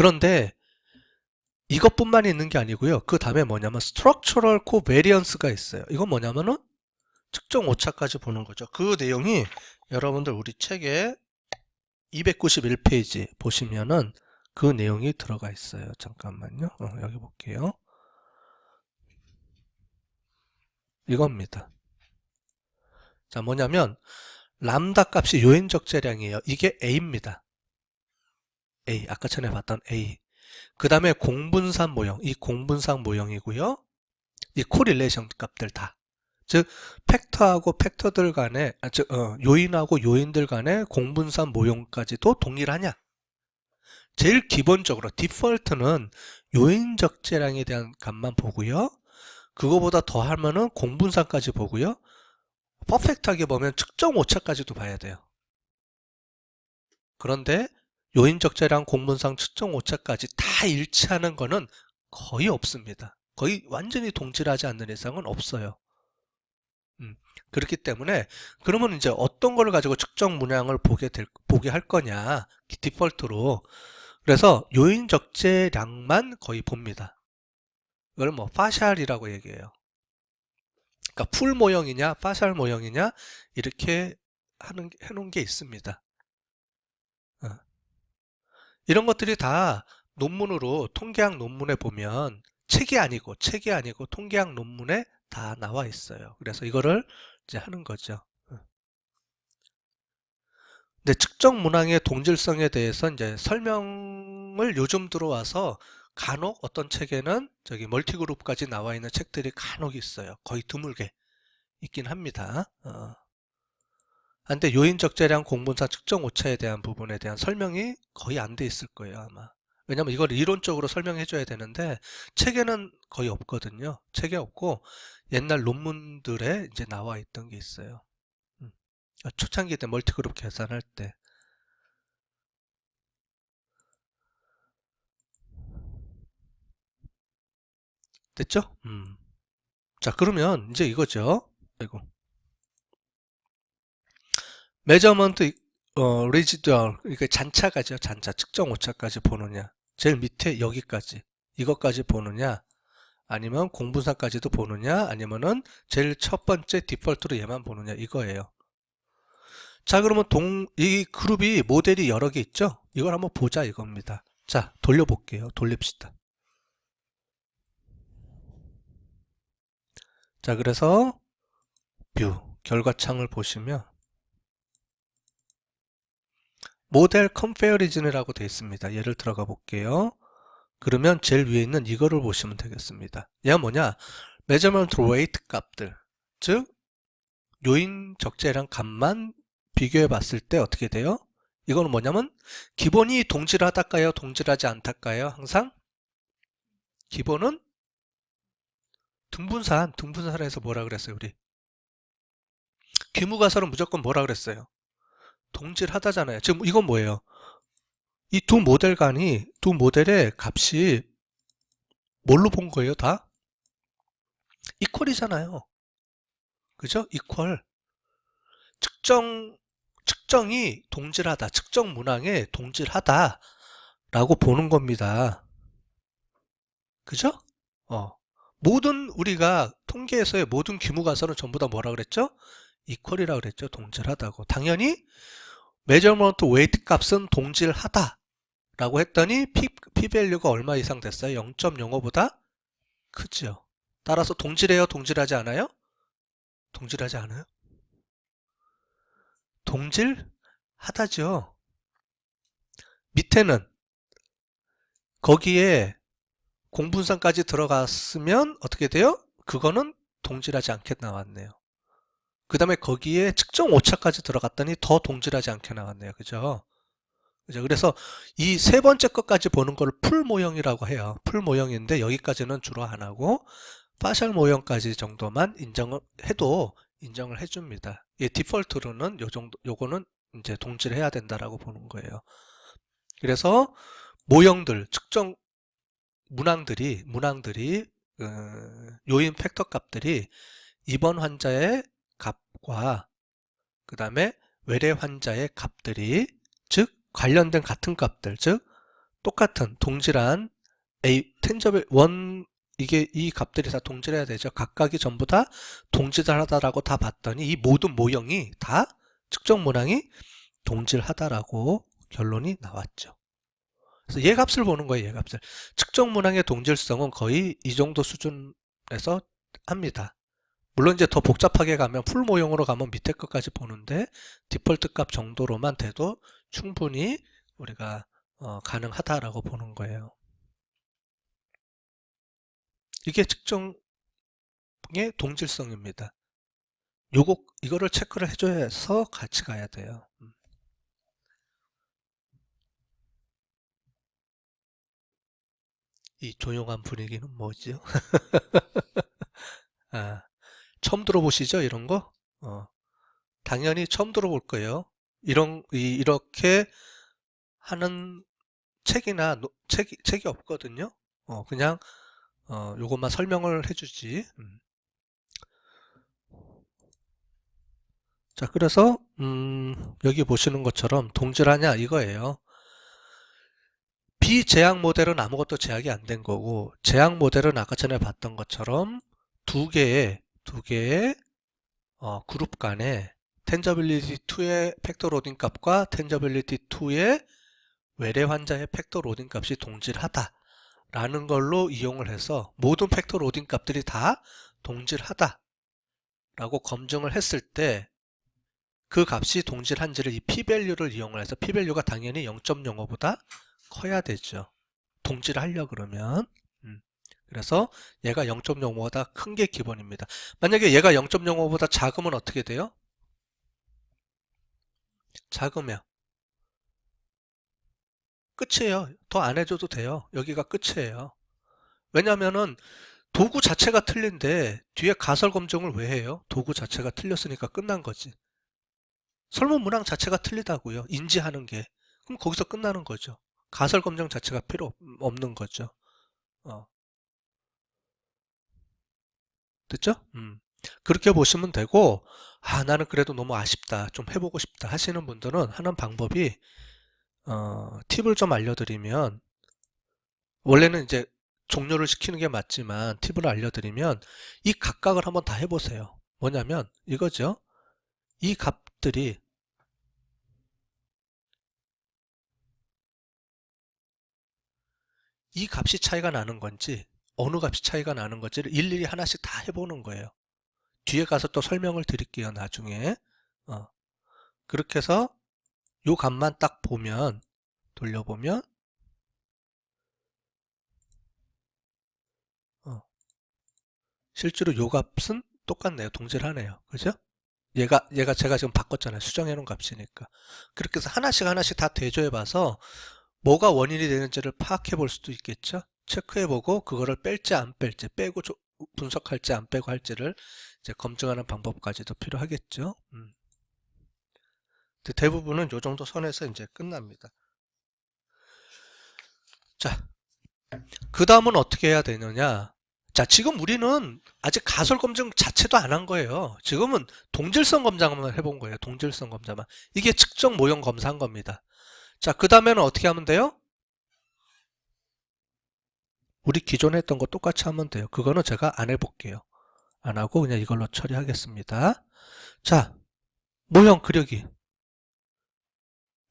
그런데 이것뿐만 있는 게 아니고요. 그 다음에 뭐냐면 Structural Covariance가 있어요. 이건 뭐냐면은 측정 오차까지 보는 거죠. 그 내용이 여러분들 우리 책에 291페이지 보시면은 그 내용이 들어가 있어요. 잠깐만요. 여기 볼게요. 이겁니다. 자, 뭐냐면 람다 값이 요인적 재량이에요. 이게 A입니다. A. 아까 전에 봤던 A. 그 다음에 공분산 모형. 이 공분산 모형이고요. 이 코릴레이션 값들 다. 즉 팩터하고 팩터들 간의 요인하고 요인들 간의 공분산 모형까지도 동일하냐? 제일 기본적으로 디폴트는 요인적 재량에 대한 값만 보고요. 그거보다 더 하면은 공분산까지 보고요. 퍼펙트하게 보면 측정 오차까지도 봐야 돼요. 그런데 요인적 재량, 공분상, 측정 오차까지 다 일치하는 거는 거의 없습니다. 거의 완전히 동질하지 않는 이상은 없어요. 그렇기 때문에 그러면 이제 어떤 걸 가지고 측정 문항을 보게 할 거냐, 디폴트로. 그래서 요인적 재량만 거의 봅니다. 이걸 뭐 파샬이라고 얘기해요. 그러니까 풀 모형이냐 파샬 모형이냐 이렇게 해놓은 게 있습니다. 이런 것들이 다 논문으로 통계학 논문에 보면 책이 아니고 통계학 논문에 다 나와 있어요. 그래서 이거를 이제 하는 거죠. 근데 측정 문항의 동질성에 대해서 이제 설명을 요즘 들어와서 간혹 어떤 책에는 저기 멀티그룹까지 나와 있는 책들이 간혹 있어요. 거의 드물게 있긴 합니다. 근데 요인적 재량 공분사 측정 오차에 대한 부분에 대한 설명이 거의 안 돼 있을 거예요, 아마. 왜냐면 이걸 이론적으로 설명해 줘야 되는데 책에는 거의 없거든요. 책에 없고 옛날 논문들에 이제 나와 있던 게 있어요. 초창기 때 멀티그룹 계산할 때. 됐죠? 자, 그러면 이제 이거죠. 아이고. 메저먼트 리지dual, 그러니까 잔차가죠. 잔차 측정 오차까지 보느냐, 제일 밑에 여기까지 이것까지 보느냐, 아니면 공분사까지도 보느냐, 아니면은 제일 첫 번째 디폴트로 얘만 보느냐, 이거예요. 자, 그러면 이 그룹이 모델이 여러 개 있죠? 이걸 한번 보자 이겁니다. 자, 돌려볼게요. 돌립시다. 자, 그래서 뷰 결과창을 보시면 모델 컴페어리즌이라고 되어 있습니다. 얘를 들어가 볼게요. 그러면 제일 위에 있는 이거를 보시면 되겠습니다. 얘가 뭐냐? measurement weight 값들, 즉 요인 적재량 값만 비교해 봤을 때 어떻게 돼요? 이거는 뭐냐면 기본이 동질하다까요? 동질하지 않다까요? 항상 기본은 등분산에서 뭐라 그랬어요, 우리? 귀무가설은 무조건 뭐라 그랬어요? 동질하다잖아요. 지금 이건 뭐예요? 이 두 모델의 값이 뭘로 본 거예요, 다? 이퀄이잖아요. 그죠? 이퀄. 측정이 동질하다, 측정 문항에 동질하다 라고 보는 겁니다. 그죠? 모든 우리가 통계에서의 모든 규모가설은 전부 다 뭐라 그랬죠? 이퀄이라고 그랬죠. 동질하다고. 당연히 measurement weight 값은 동질하다 라고 했더니 p-밸류가 얼마 이상 됐어요? 0.05보다 크죠. 따라서 동질해요? 동질하지 않아요? 동질하지 않아요? 동질하다죠. 밑에는 거기에 공분산까지 들어갔으면 어떻게 돼요? 그거는 동질하지 않게 나왔네요. 그 다음에 거기에 측정 오차까지 들어갔더니 더 동질하지 않게 나왔네요. 그죠? 그래서 이 세 번째 것까지 보는 걸 풀 모형이라고 해요. 풀 모형인데 여기까지는 주로 안 하고 파셜 모형까지 정도만 인정을 해줍니다. 이 디폴트로는 요거는 이제 동질해야 된다라고 보는 거예요. 그래서 모형들, 측정 문항들이 요인 팩터 값들이 입원 환자의 값과 그 다음에 외래 환자의 값들이 즉 관련된 같은 값들, 즉 똑같은 동질한 A 텐저블 원 이게 이 값들이 다 동질해야 되죠. 각각이 전부 다 동질하다라고 다 봤더니 이 모든 모형이 다 측정 문항이 동질하다라고 결론이 나왔죠. 그래서 얘 값을 보는 거예요. 얘 값을. 측정 문항의 동질성은 거의 이 정도 수준에서 합니다. 물론 이제 더 복잡하게 가면 풀 모형으로 가면 밑에 것까지 보는데 디폴트 값 정도로만 돼도 충분히 우리가 가능하다라고 보는 거예요. 이게 측정의 동질성입니다. 이거를 체크를 해줘서 같이 가야 돼요. 이 조용한 분위기는 뭐죠? 아, 처음 들어보시죠? 이런 거? 당연히 처음 들어볼 거예요. 이렇게 하는 책이나 책이 없거든요. 그냥 요것만 설명을 해주지. 자, 그래서 여기 보시는 것처럼 동질하냐 이거예요. 비제약 모델은 아무것도 제약이 안 된 거고, 제약 모델은 아까 전에 봤던 것처럼 두 개의 그룹 간에 텐저빌리티2의 팩터 로딩 값과 텐저빌리티2의 외래 환자의 팩터 로딩 값이 동질하다 라는 걸로 이용을 해서 모든 팩터 로딩 값들이 다 동질하다 라고 검증을 했을 때 그 값이 동질한지를 이 p-value를 이용을 해서 p-value가 당연히 0.05보다 커야 되죠. 동질하려 그러면. 그래서 얘가 0.05보다 큰 게 기본입니다. 만약에 얘가 0.05보다 작으면 어떻게 돼요? 작으면 끝이에요. 더 안 해줘도 돼요. 여기가 끝이에요. 왜냐면은 도구 자체가 틀린데 뒤에 가설 검증을 왜 해요? 도구 자체가 틀렸으니까 끝난 거지. 설문 문항 자체가 틀리다고요. 인지하는 게. 그럼 거기서 끝나는 거죠. 가설 검증 자체가 필요 없는 거죠. 어, 됐죠? 그렇게 보시면 되고, 나는 그래도 너무 아쉽다. 좀 해보고 싶다 하시는 분들은 하는 방법이, 팁을 좀 알려드리면, 원래는 이제 종료를 시키는 게 맞지만, 팁을 알려드리면, 이 각각을 한번 다 해보세요. 뭐냐면, 이거죠. 이 값들이 이 값이 차이가 나는 건지 어느 값이 차이가 나는 건지를 일일이 하나씩 다 해보는 거예요. 뒤에 가서 또 설명을 드릴게요. 나중에. 어, 그렇게 해서 요 값만 딱 보면 돌려보면 어, 실제로 요 값은 똑같네요. 동질하네요. 그죠? 얘가 제가 지금 바꿨잖아요. 수정해 놓은 값이니까. 그렇게 해서 하나씩 하나씩 다 대조해 봐서 뭐가 원인이 되는지를 파악해 볼 수도 있겠죠. 체크해 보고 그거를 뺄지 안 뺄지 빼고 분석할지 안 빼고 할지를 이제 검증하는 방법까지도 필요하겠죠. 근데 대부분은 요 정도 선에서 이제 끝납니다. 자, 그 다음은 어떻게 해야 되느냐? 자, 지금 우리는 아직 가설 검증 자체도 안 한 거예요. 지금은 동질성 검사만 해본 거예요. 동질성 검사만. 이게 측정 모형 검사한 겁니다. 자, 그 다음에는 어떻게 하면 돼요? 우리 기존에 했던 거 똑같이 하면 돼요. 그거는 제가 안 해볼게요. 안 하고 그냥 이걸로 처리하겠습니다. 자, 모형 그려기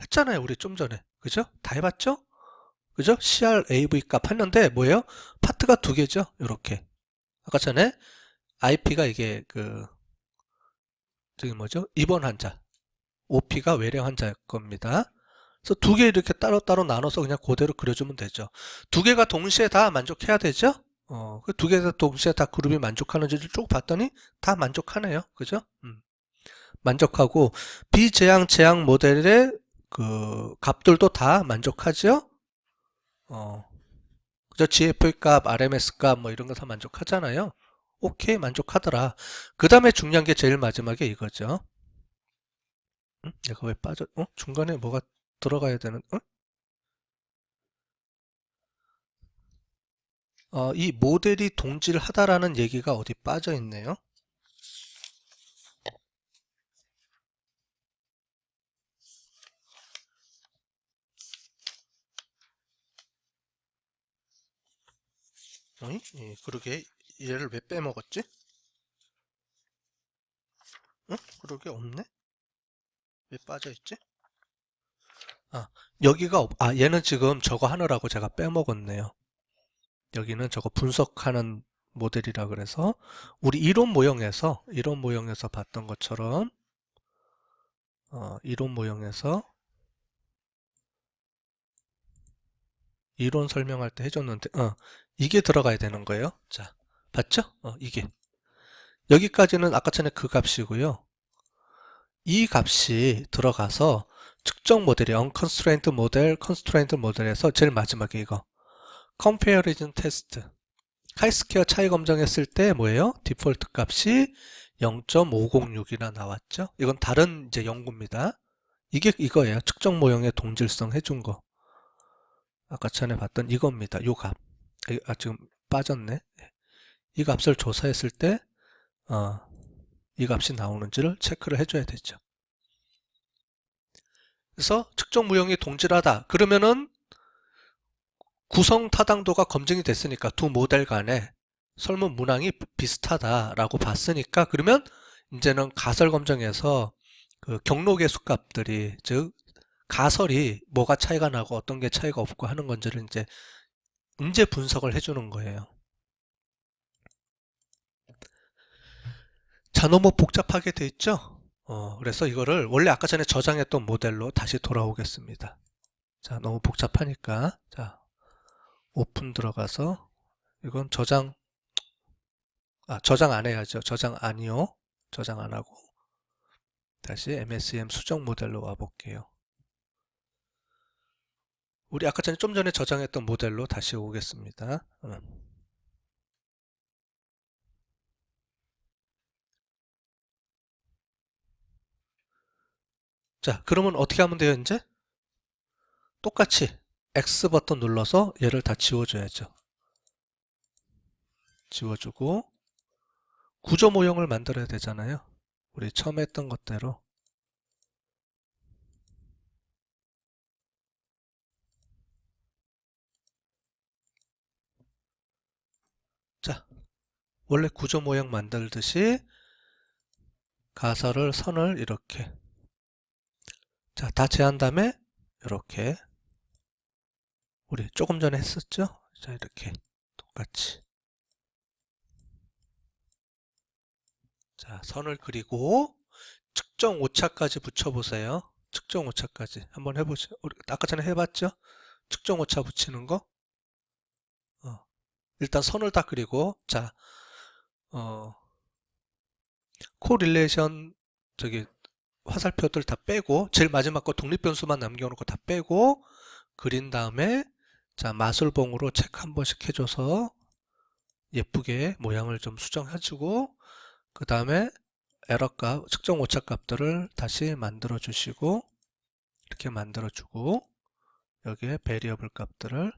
했잖아요. 우리 좀 전에. 그죠? 다 해봤죠? 그죠? CR, AV 값 했는데 뭐예요? 파트가 두 개죠. 이렇게. 아까 전에 IP가 이게 저기 뭐죠? 입원 환자. OP가 외래 환자일 겁니다. 그래서 두 개 이렇게 따로따로 나눠서 그냥 그대로 그려주면 되죠. 두 개가 동시에 다 만족해야 되죠? 그 두 개가 동시에 다 그룹이 만족하는지를 쭉 봤더니 다 만족하네요. 그죠? 만족하고 비제약 제약 모델의 그 값들도 다 만족하죠? 어, 그죠? GFA 값, RMS 값 뭐 이런 거 다 만족하잖아요. 오케이, 만족하더라. 그 다음에 중요한 게 제일 마지막에 이거죠. 내가 왜 빠져? 중간에 뭐가 들어가야 되는? 이 모델이 동질하다라는 얘기가 어디 빠져 있네요. 어이? 그러게 얘를 왜 빼먹었지? 응? 그러게 없네? 왜 빠져있지? 아, 여기가 얘는 지금 저거 하느라고 제가 빼먹었네요. 여기는 저거 분석하는 모델이라 그래서 우리 이론 모형에서 봤던 것처럼 이론 모형에서 이론 설명할 때 해줬는데 이게 들어가야 되는 거예요. 자, 봤죠? 이게 여기까지는 아까 전에 그 값이고요. 이 값이 들어가서 측정 모델이 unconstrained 모델, constrained 모델에서 제일 마지막에 이거 comparison test 카이스퀘어 차이 검정했을 때 뭐예요? 디폴트 값이 0.506이나 나왔죠? 이건 다른 이제 연구입니다. 이게 이거예요. 측정 모형의 동질성 해준 거. 아까 전에 봤던 이겁니다. 요 값. 지금 빠졌네. 이 값을 조사했을 때, 이 값이 나오는지를 체크를 해줘야 되죠. 그래서 측정 모형이 동질하다. 그러면은 구성 타당도가 검증이 됐으니까 두 모델 간에 설문 문항이 비슷하다라고 봤으니까 그러면 이제는 가설 검증에서 그 경록의 수값들이 즉 가설이 뭐가 차이가 나고 어떤 게 차이가 없고 하는 건지를 이제 분석을 해주는 거예요. 자, 너무 복잡하게 돼 있죠? 그래서 이거를 원래 아까 전에 저장했던 모델로 다시 돌아오겠습니다. 자, 너무 복잡하니까 자, 오픈 들어가서 이건 저장 안 해야죠. 저장 아니요. 저장 안 하고 다시 MSEM 수정 모델로 와 볼게요. 우리 아까 전에 좀 전에 저장했던 모델로 다시 오겠습니다. 자, 그러면 어떻게 하면 돼요, 이제? 똑같이 X 버튼 눌러서 얘를 다 지워줘야죠. 지워주고 구조 모형을 만들어야 되잖아요. 우리 처음 했던 것대로. 자, 원래 구조 모형 만들듯이 가설을 선을 이렇게 자, 다 제한 다음에 이렇게 우리 조금 전에 했었죠? 자, 이렇게 똑같이 자, 선을 그리고 측정 오차까지 붙여보세요. 측정 오차까지 한번 해보죠. 우리 아까 전에 해봤죠? 측정 오차 붙이는 거. 일단 선을 다 그리고 자, 코릴레이션 저기 화살표들 다 빼고 제일 마지막 거 독립변수만 남겨놓고 다 빼고 그린 다음에 자, 마술봉으로 체크 한 번씩 해줘서 예쁘게 모양을 좀 수정해주고 그 다음에 에러값, 측정 오차 값들을 다시 만들어 주시고 이렇게 만들어 주고 여기에 베리어블 값들을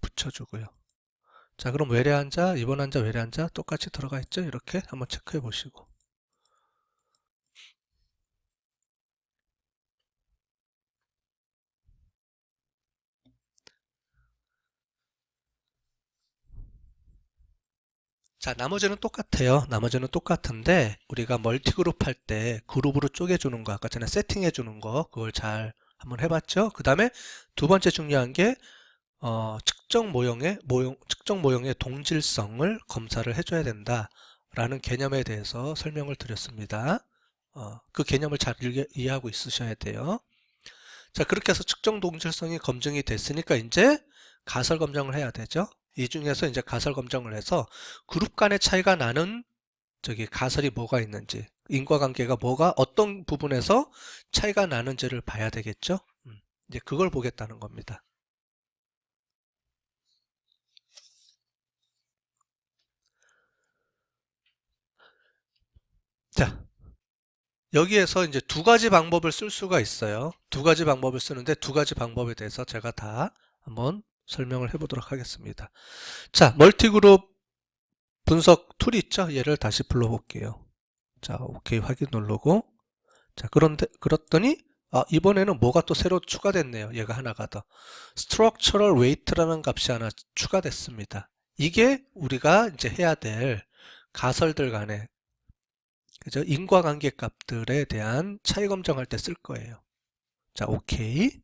붙여주고요. 자, 그럼 외래 한자, 이번 한자, 외래 한자 똑같이 들어가 있죠? 이렇게 한번 체크해 보시고 자, 나머지는 똑같아요. 나머지는 똑같은데 우리가 멀티그룹 할 때 그룹으로 쪼개주는 거 아까 전에 세팅해 주는 거 그걸 잘 한번 해봤죠? 그 다음에 두 번째 중요한 게 측정 모형의 동질성을 검사를 해줘야 된다라는 개념에 대해서 설명을 드렸습니다. 그 개념을 잘 이해하고 있으셔야 돼요. 자, 그렇게 해서 측정 동질성이 검증이 됐으니까 이제 가설 검증을 해야 되죠. 이 중에서 이제 가설 검증을 해서 그룹 간의 차이가 나는 저기 가설이 뭐가 있는지, 인과관계가 뭐가 어떤 부분에서 차이가 나는지를 봐야 되겠죠. 이제 그걸 보겠다는 겁니다. 자, 여기에서 이제 두 가지 방법을 쓸 수가 있어요. 두 가지 방법을 쓰는데 두 가지 방법에 대해서 제가 다 한번 설명을 해보도록 하겠습니다. 자, 멀티그룹 분석 툴이 있죠? 얘를 다시 불러볼게요. 자, 오케이 확인 누르고 자, 그렇더니 이번에는 뭐가 또 새로 추가됐네요. 얘가 하나가 더. structural weight라는 값이 하나 추가됐습니다. 이게 우리가 이제 해야 될 가설들 간의 그죠? 인과관계 값들에 대한 차이 검정할 때 쓸 거예요. 자, 오케이.